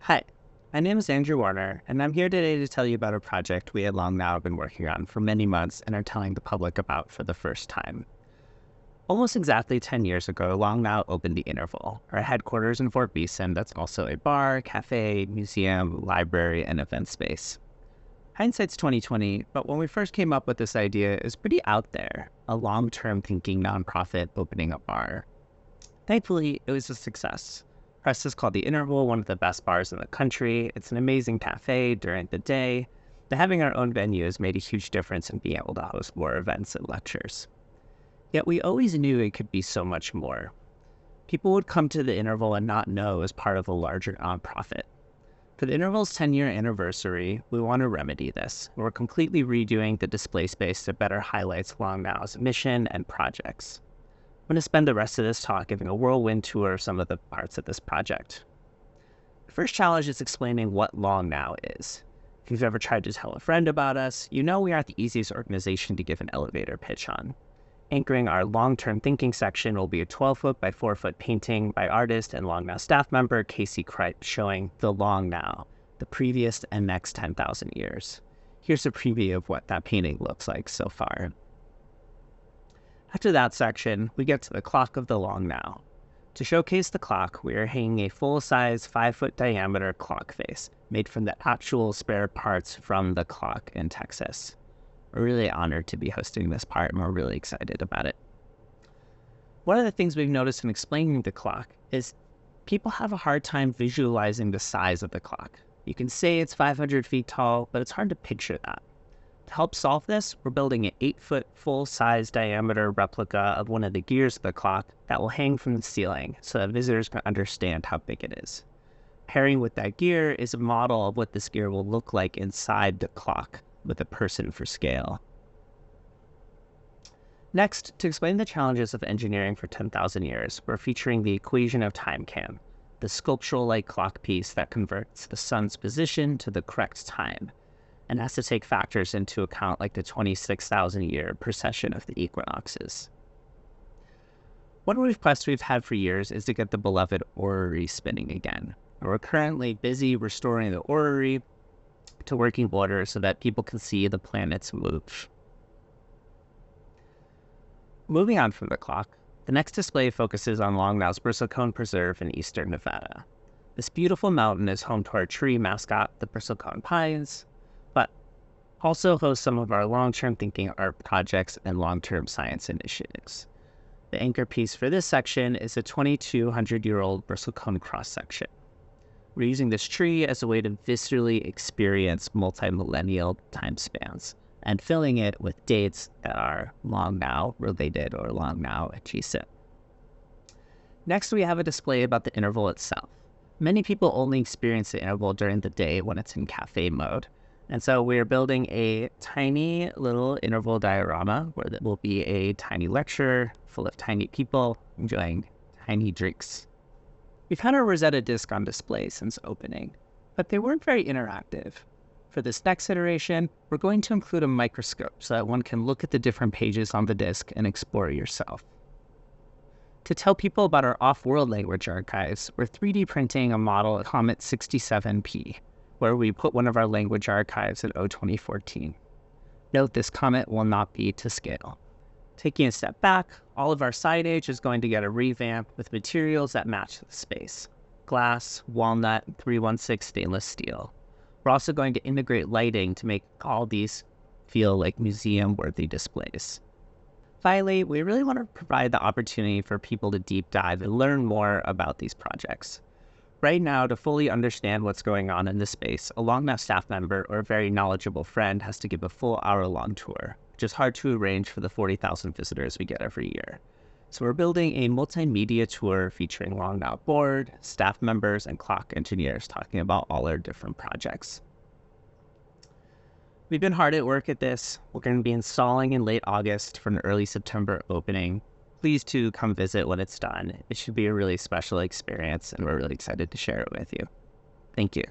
Hi, my name is Andrew Warner, and I'm here today to tell you about a project we at Long Now have been working on for many months and are telling the public about for the first time. Almost exactly 10 years ago, Long Now opened the Interval, our headquarters in Fort Beeson that's also a bar, cafe, museum, library, and event space. Hindsight's 2020, but when we first came up with this idea, it was pretty out there, a long-term thinking nonprofit opening a bar. Thankfully, it was a success. Press has called the Interval one of the best bars in the country. It's an amazing cafe during the day. But having our own venue has made a huge difference in being able to host more events and lectures. Yet we always knew it could be so much more. People would come to the Interval and not know it was part of a larger nonprofit. For the Interval's 10-year anniversary, we want to remedy this. We're completely redoing the display space to better highlight Long Now's mission and projects. I'm going to spend the rest of this talk giving a whirlwind tour of some of the parts of this project. The first challenge is explaining what Long Now is. If you've ever tried to tell a friend about us, you know we aren't the easiest organization to give an elevator pitch on. Anchoring our long-term thinking section will be a 12-foot by 4-foot painting by artist and Long Now staff member Casey Kripe showing the Long Now, the previous and next 10,000 years. Here's a preview of what that painting looks like so far. After that section, we get to the clock of the Long Now. To showcase the clock, we are hanging a full-size 5-foot diameter clock face made from the actual spare parts from the clock in Texas. We're really honored to be hosting this part, and we're really excited about it. One of the things we've noticed in explaining the clock is people have a hard time visualizing the size of the clock. You can say it's 500 feet tall, but it's hard to picture that. To help solve this, we're building an 8-foot full-size diameter replica of one of the gears of the clock that will hang from the ceiling so that visitors can understand how big it is. Pairing with that gear is a model of what this gear will look like inside the clock with a person for scale. Next, to explain the challenges of engineering for 10,000 years, we're featuring the equation of timescale, the sculptural-like clock piece that converts the sun's position to the correct time, and has to take factors into account like the 26,000-year precession of the equinoxes. One request we've had for years is to get the beloved orrery spinning again. We're currently busy restoring the orrery to working order so that people can see the planets move. Moving on from the clock, the next display focuses on Long Now's Bristlecone Preserve in eastern Nevada. This beautiful mountain is home to our tree mascot, the bristlecone pines, but also hosts some of our long-term thinking art projects and long-term science initiatives. The anchor piece for this section is a 2,200-year-old bristlecone cross-section. We're using this tree as a way to viscerally experience multi-millennial time spans and filling it with dates that are Long Now related or Long Now adjacent. Next, we have a display about the interval itself. Many people only experience the interval during the day when it's in cafe mode. And so we are building a tiny little interval diorama where there will be a tiny lecture full of tiny people enjoying tiny drinks. We've had our Rosetta disc on display since opening, but they weren't very interactive. For this next iteration, we're going to include a microscope so that one can look at the different pages on the disc and explore yourself. To tell people about our off-world language archives, we're 3D printing a model of Comet 67P, where we put one of our language archives in 2014. Note this comet will not be to scale. Taking a step back, all of our signage is going to get a revamp with materials that match the space. Glass, walnut, 316 stainless steel. We're also going to integrate lighting to make all these feel like museum-worthy displays. Finally, we really want to provide the opportunity for people to deep dive and learn more about these projects. Right now, to fully understand what's going on in this space, a Long Now staff member or a very knowledgeable friend has to give a full hour-long tour, which is hard to arrange for the 40,000 visitors we get every year. So we're building a multimedia tour featuring Long Now board, staff members, and clock engineers talking about all our different projects. We've been hard at work at this. We're going to be installing in late August for an early September opening. Please do come visit when it's done. It should be a really special experience, and we're really excited to share it with you. Thank you.